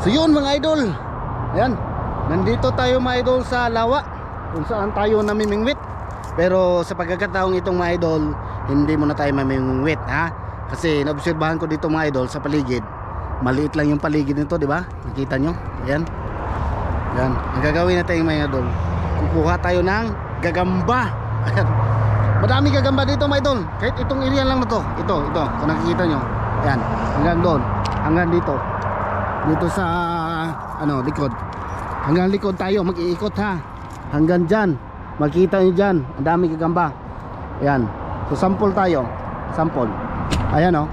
So yun mga idol, ayan, nandito tayo mga idol sa lawa kung saan tayo namimingwit. Pero sa pagkakataong itong mga idol, hindi muna tayo mamimingwit ha. Kasi naobserbahan ko dito mga idol sa paligid, maliit lang yung paligid nito, di ba? Nakita nyo? Ayan. Ayan, ang gagawin natin mga idol, kukuha tayo ng gagamba. Ayan. Madami gagamba dito mga idol. Kahit itong area lang na to. Ito, kung nakikita nyo. Ayan, hanggang doon, hanggang dito. Dito sa ano, likod. Hanggang likod tayo mag-iikot ha. Hanggang dyan, makita nyo dyan, ang dami gagamba. Ayan, so sample tayo. Sample. Ayan o,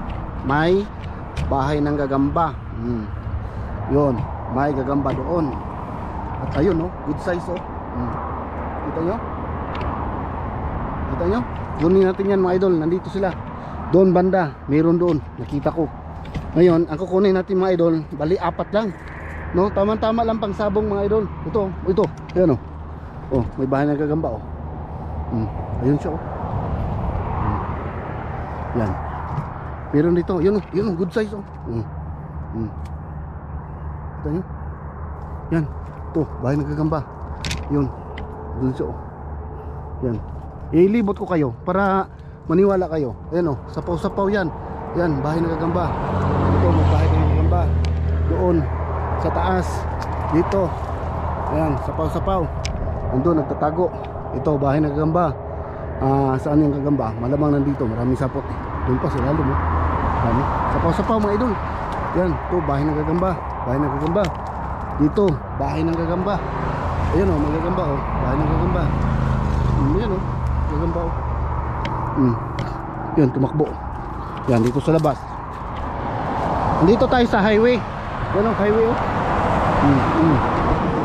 may bahay ng gagamba. Yun, may gagamba doon. At ayun o, good size o. Kita nyo? Kita nyo? Kunin natin yan mga idol, nandito sila. Doon banda, mayroon doon, nakita ko. Ngayon, ang kukunin natin mga idol, bali 4 lang. No, tama-tama lang pang sabong mga idol. Ito. Ayan oh. Oh, may bahay ng gagamba oh. Ayun siya oh. Yan. Meron dito, yun oh, good size oh. Ito nyo? Yan. Ito, bahay ng gagamba. Yun. Doon siya oh. Yan. Ilibot ko kayo para maniwala kayo. Ayan oh, sapaw-sapaw yan. Yan, bahay ng gagamba. Ito, may bahay ng gagamba. Doon, sa taas. Dito. Ayan, sapaw-sapaw. Nandun, nagtatago. Ito, bahay ng gagamba. Saan yung gagamba? Malamang nandito, maraming sapot. Doon pa, sa lalim oh. Marami. Sapaw-sapaw mga idol. Yan, ito, bahay ng gagamba. Bahay ng gagamba. Dito, bahay ng gagamba. Ayan oh, may gagamba oh. Bahay ng gagamba. Ayan oh, gagamba oh. Yan, tumakbo. Yan, dito sa labas. Dito tayo sa highway. Yan ang highway oh.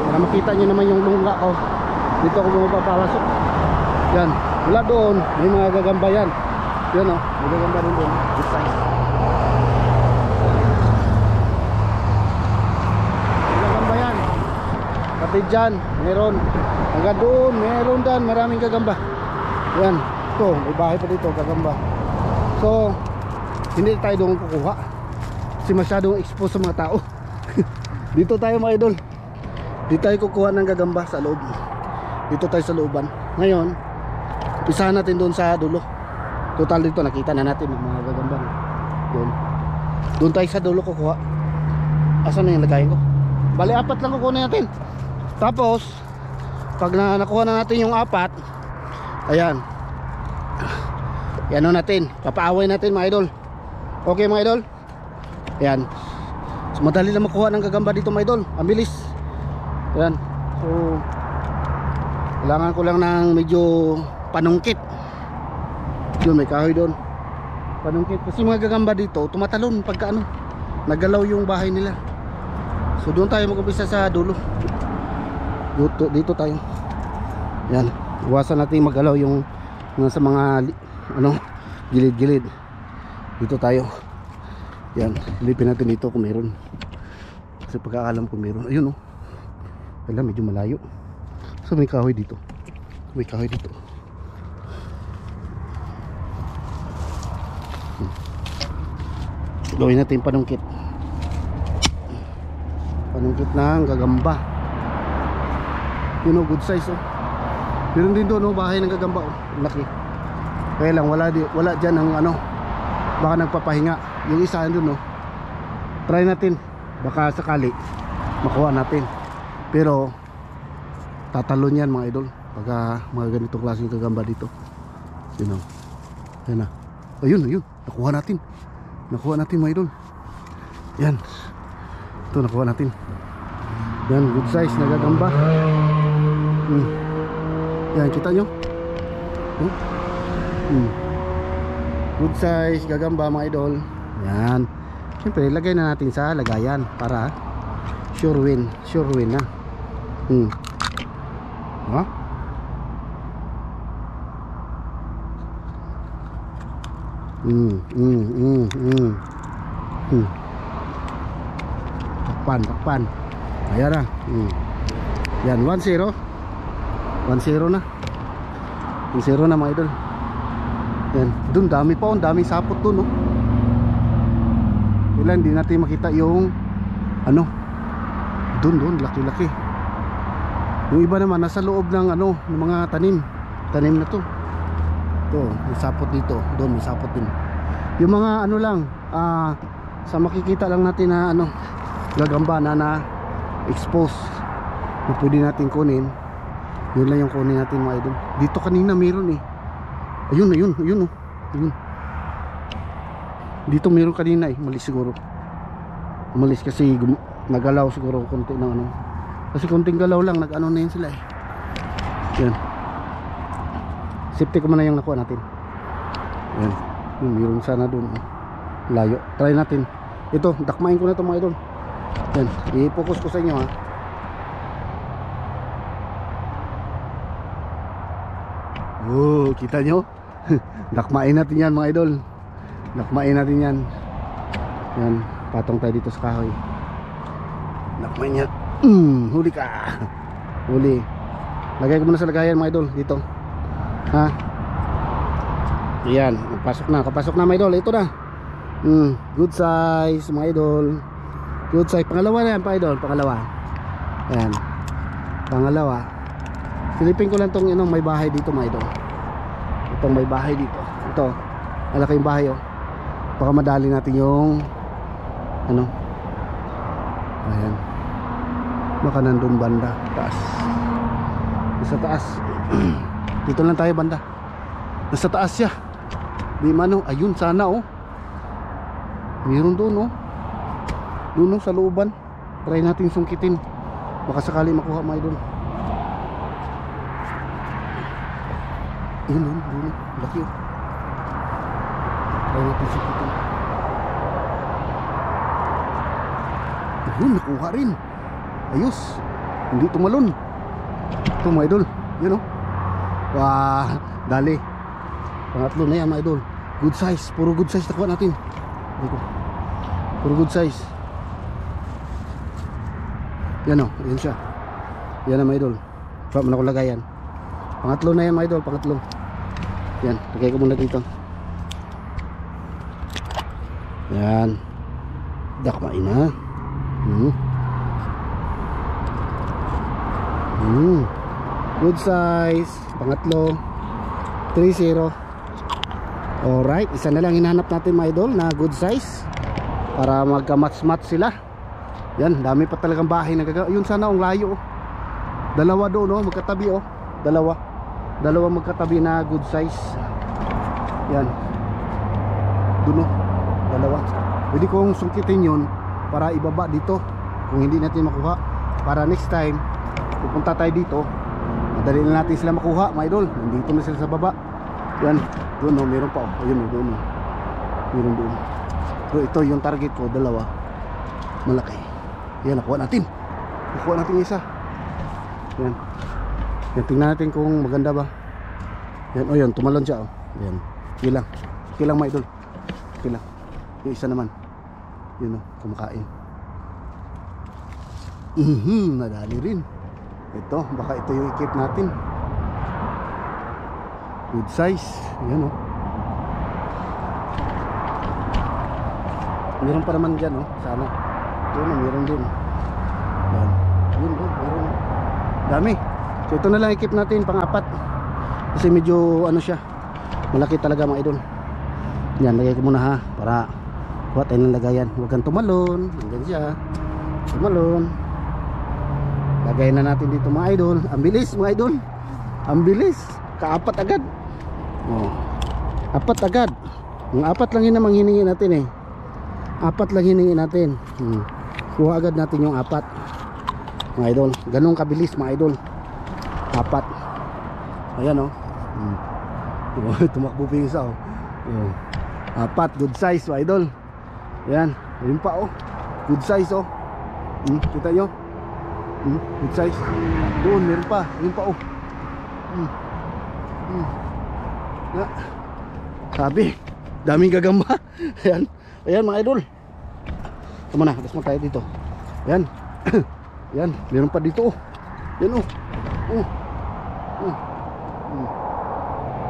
Para makita nyo naman yung lungga oh. Dito ako mapapasok. Yan, wala doon, may mga gagamba yan. Yan oh, may gagamba rin doon. This size. May gagamba yan. Pati dyan, meron. Hanggang doon, meron dyan, maraming gagamba. Yan, ito, may bahay pa dito, gagamba. So, hindi tayo doon kukuha kasi masyadong expose sa mga tao. Dito tayo mga idol. Dito tayo kukuha ng gagamba sa loob. Dito tayo sa looban. Ngayon, pisahan natin doon sa dulo. Total dito nakita na natin yung mga gagamba. Doon tayo sa dulo kukuha. Asan na yung lagayin ko? Bali 4 lang kukunin natin. Tapos pag nakuha na natin yung 4, ayan, yan o natin, papaaway natin mga idol. Okay mga idol. Ayan, so madali lang makuha ng gagamba dito mga idol. Ang bilis. Ayan, so kailangan ko lang ng medyo panungkit. Yun, may kahoy doon, panungkit. Kasi mga gagamba dito tumatalon pagka ano, nagalaw yung bahay nila. So doon tayo mag-umpisa sa dulo. Dito tayo. Yan, iwasan natin magalaw yung sa mga ano, gilid-gilid. Dito tayo. Yan, lipin natin dito kung meron. Kasi pagkakalam ko meron. Ayun oh. Kailan medyo malayo. So may kahoy dito. May kahoy dito. Gawin natin panungkit. Panungkit ng gagamba. Yun oh, good size oh. Meron din doon oh, bahay ng gagamba oh. Laki. Kaya lang wala dyan ang ano, baka nagpapahinga. Yung isa doon oh. Try natin, baka sakali makuha natin. Pero tatalon yan mga idol pagka mga ganitong klaseng gagamba dito. Yun oh. Yan na. Ayun, nakuha natin. Nakuha natin mga idol. Yan. Ito nakuha natin. Yan, good size na gagamba. Yan, kita nyo? Good size gagamba mga idol. Yan. Siyempre lagay na natin sa lagayan para sure win na. Ha? Takpan. Ayan na. Yan, 1-0. 1-0 na. 1-0 na mga idol. Yan, dun dami pa, daming sapot dun oh. Kailan hindi natin makita yung ano, Doon, laki-laki. Yung iba naman nasa loob ng ano, ng mga tanim na to. Ito, may sapot dito. Doon, may sapot din. Yung mga ano lang, sa makikita lang natin na ano, gagamba na expose na pwede natin kunin, yun lang yung kunin natin mga idol. Dito kanina meron eh. Ayun oh. Ayun. Dito meron kanina eh. Malis siguro. Umalis kasi nagalaw siguro konti ng ano. Kasi konting galaw lang, nag-ano na yun sila eh. Yan. Safety ko muna yung nakuha natin. Yan. Meron sana dun. Layo. Try natin. Ito, dakmain ko na ito mga idol. Yan. I-focus ko sa inyo ha. Oh, kita nyo? Dakmain natin yan mga idol. Dakmain natin yan. Yan. Patong tayo dito sa kahoy. Dakmain yan. Huli ka. Huli. Lagay ko muna sa lagayan mga idol. Dito. Ha? Ayan. Kapasok na mga idol. Ito na. Good size mga idol. Good size. Pangalawa na yan mga idol. Pangalawa. Ayan. Pangalawa. Silipin ko lang tong may bahay dito mga idol. Itong may bahay dito. Ito. Malaki yung bahay oh. Baka madali natin yung ano. Ayan. Baka nandun banda. Taas. Nasa taas. Dito lang tayo banda. Nasa taas siya. Di man oh. Ayun sana oh. Meron doon oh. Doon oh sa looban. Try natin sungkitin. Baka sakali makuha mga idol. Ayun oh. Doon oh. Laki oh. Try natin sungkitin. Ayun nakuha rin. Ayos. Hindi tumalon. Ito mga idol. Yun oh. Wah. Dali. Pangatlo na yan mga idol. Good size. Puro good size nakuha natin. Puro good size. Yan o. Yan siya. Yan na mga idol. Pwede mo na ko lagayan. Pangatlo na yan mga idol. Pangatlo. Yan. Lagay ko muna dito. Yan. Dakmain na. Good size. Pangatlo. 3-0. Alright. Isa na lang hinahanap natin mga idol na good size. Para magka-match-match sila. Yan. Dami pa talagang bahay na gagawa. Yun sana ang layo. Dalawa doon oh. Magkatabi oh. Dalawa magkatabi na good size. Yan. Doon oh. Dalawa. Pwede kong sungkitin yun para ibaba dito kung hindi natin makuha. Para next time pupunta tayo dito, madali na natin sila makuha mga idol. Nandito na sila sa baba. Yan. Doon oh. Meron pa oh. Ayun oh. Doon oh. Meron doon. So ito yung target ko. Dalawa. Malaki. Yan. Nakuha natin. Nakuha natin isa. Yan. Yan. Tingnan natin kung maganda ba. Yan. O yan. Tumalon siya oh. Yan. Kilang. Kilang mga idol. Kilang. Yung isa naman. Yun oh. Kumakain. Nadali rin. Ito. Baka ito yung ikip natin. Good size. Yan oh. Meron pa naman dyan oh. Sana. Yun oh. Meron din. Yan. Yun oh. Meron. Dami. So ito na lang ikip natin. Pang-apat. Kasi medyo ano siya. Malaki talaga mga idol. Yan. Lagay ko muna ha. Para buat tayo ng lagayan. Huwag kang tumalon. Hanggang siya. Tumalon. Lagay na natin dito mga idol. Ang bilis mga idol. Ang bilis. Kaapat agad. Oh. Apat agad. Yung apat lang yun namang hiningi natin eh. Apat lang hiningi natin. Kuha agad natin yung apat. Mga idol. Ganun kabilis mga idol. Apat. Ayan oh. Tumakbo pa yung isa oh. Apat. Good size mga idol. Ayan. Ayun pa oh. Good size oh. Kita nyo. Good size. Doon meron pa. Ayun pa oh. Sabi. Daming gagamba. Ayan. Ayan mga idol. Ito muna. Atas mo tayo dito. Ayan. Ayan. Meron pa dito oh. Ayan oh.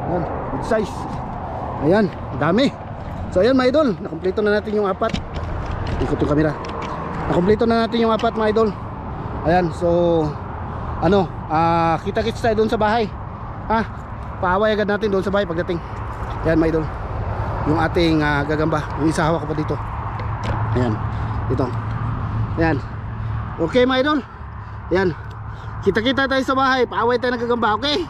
Ayan. Good size. Ayan. Dami. So ayan mga idol. Nakumpleto na natin yung apat. Ikot yung camera. Nakumpleto na natin yung apat mga idol. Ayan, so ano, kita-kits tayo doon sa bahay. Paaway agad natin doon sa bahay pagdating. Ayan mga idol, yung ating gagamba. Yung isa hawak ko pa dito. Ayan, dito. Ayan. Okay mga idol. Ayan, kita-kita tayo sa bahay. Paaway tayo ng gagamba, okay?